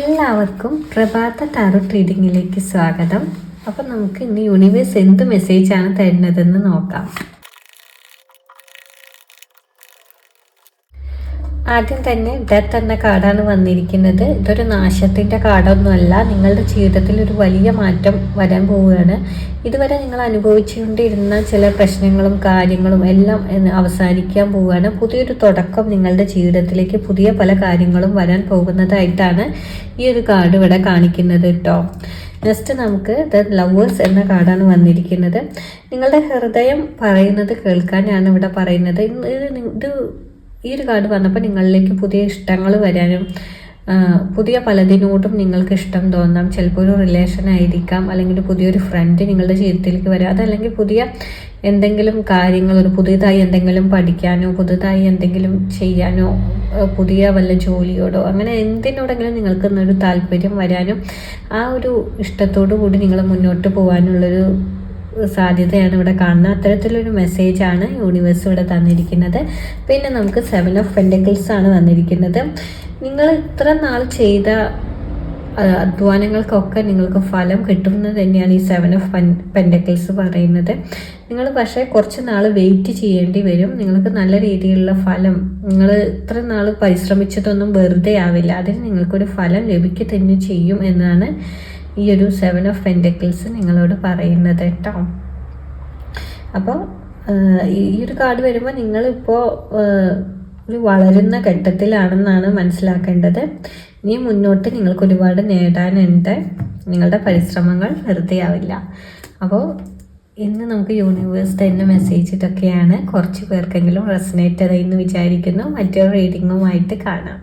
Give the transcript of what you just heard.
എല്ലാവർക്കും പ്രഭാത ടാറോട്ട് റീഡിങ്ങിലേക്ക് സ്വാഗതം. അപ്പം നമുക്ക് ഇന്ന് യൂണിവേഴ്സ് എന്ത് മെസ്സേജാണ് തരുന്നതെന്ന് നോക്കാം. ആദ്യം തന്നെ ഡെത്ത് എന്ന കാർഡാണ് വന്നിരിക്കുന്നത്. ഇതൊരു നാശത്തിൻ്റെ കാർഡൊന്നുമല്ല. നിങ്ങളുടെ ജീവിതത്തിൽ ഒരു വലിയ മാറ്റം വരാൻ പോവുകയാണ്. ഇതുവരെ നിങ്ങൾ അനുഭവിച്ചുകൊണ്ടിരുന്ന ചില പ്രശ്നങ്ങളും കാര്യങ്ങളും എല്ലാം അവസാനിക്കാൻ പോവുകയാണ്. പുതിയൊരു തുടക്കം നിങ്ങളുടെ ജീവിതത്തിലേക്ക് പുതിയ പല കാര്യങ്ങളും വരാൻ പോകുന്നതായിട്ടാണ് ഈ ഒരു കാർഡ് ഇവിടെ കാണിക്കുന്നത് കേട്ടോ. നെക്സ്റ്റ് നമുക്ക് ദ ലവേഴ്സ് എന്ന കാർഡാണ് വന്നിരിക്കുന്നത്. നിങ്ങളുടെ ഹൃദയം പറയുന്നത് കേൾക്കാനാണ് ഇവിടെ പറയുന്നത്. ഇത് ഈ ഒരു കാർഡ് വന്നപ്പോൾ നിങ്ങളിലേക്ക് പുതിയ ഇഷ്ടങ്ങൾ വരാനും പുതിയ പലതിനോടും നിങ്ങൾക്ക് ഇഷ്ടം തോന്നാം. ചിലപ്പോൾ ഒരു റിലേഷൻ ആയിരിക്കാം, അല്ലെങ്കിൽ പുതിയൊരു ഫ്രണ്ട് നിങ്ങളുടെ ജീവിതത്തിലേക്ക് വരാം. അതല്ലെങ്കിൽ പുതിയ എന്തെങ്കിലും കാര്യങ്ങൾ, ഒരു പുതിയതായി എന്തെങ്കിലും പഠിക്കാനോ പുതുതായി എന്തെങ്കിലും ചെയ്യാനോ പുതിയ വല്ല ജോലിയോടോ അങ്ങനെ എന്തിനോടെങ്കിലും നിങ്ങൾക്ക് ഒരു താല്പര്യം വരാനും ആ ഒരു ഇഷ്ടത്തോടു കൂടി നിങ്ങൾ മുന്നോട്ട് പോകാനുള്ളൊരു സാധ്യതയാണ് ഇവിടെ കാണുന്നത്. അത്തരത്തിലൊരു മെസ്സേജാണ് യൂണിവേഴ്സ് ഇവിടെ തന്നിരിക്കുന്നത്. പിന്നെ നമുക്ക് 7 ഓഫ് പെൻറ്റക്കിൾസ് ആണ് വന്നിരിക്കുന്നത്. നിങ്ങൾ ഇത്ര നാൾ ചെയ്ത അധ്വാനങ്ങൾക്കൊക്കെ നിങ്ങൾക്ക് ഫലം കിട്ടുന്നത് തന്നെയാണ് ഈ 7 ഓഫ് പെൻറ്റക്കിൾസ് പറയുന്നത്. നിങ്ങൾ പക്ഷേ കുറച്ച് നാൾ വെയിറ്റ് ചെയ്യേണ്ടി വരും. നിങ്ങൾക്ക് നല്ല രീതിയിലുള്ള ഫലം, നിങ്ങൾ ഇത്ര നാൾ പരിശ്രമിച്ചതൊന്നും വെറുതെ ആവില്ല. അതിന് നിങ്ങൾക്കൊരു ഫലം ലഭിക്കുക തന്നെ ചെയ്യും എന്നാണ് ഈ ഒരു 7 ഓഫ് പെൻറ്റക്കിൾസ് നിങ്ങളോട് പറയുന്നത് കേട്ടോ. അപ്പോൾ ഈ ഒരു കാർഡ് വരുമ്പോൾ നിങ്ങളിപ്പോൾ ഒരു വളരുന്ന ഘട്ടത്തിലാണെന്നാണ് മനസ്സിലാക്കേണ്ടത്. ഇനി മുന്നോട്ട് നിങ്ങൾക്ക് ഒരുപാട് നേടാനുണ്ട്. നിങ്ങളുടെ പരിശ്രമങ്ങൾ വെറുതെ ആവില്ല. അപ്പോൾ ഇന്ന് നമുക്ക് യൂണിവേഴ്സ് തന്നെ മെസ്സേജ് ഇതൊക്കെയാണ്. കുറച്ച് പേർക്കെങ്കിലും റെസനേറ്റ് ആയെന്ന് വിചാരിക്കുന്നു. മറ്റൊരു റീഡിങ്ങുമായിട്ട് കാണാം.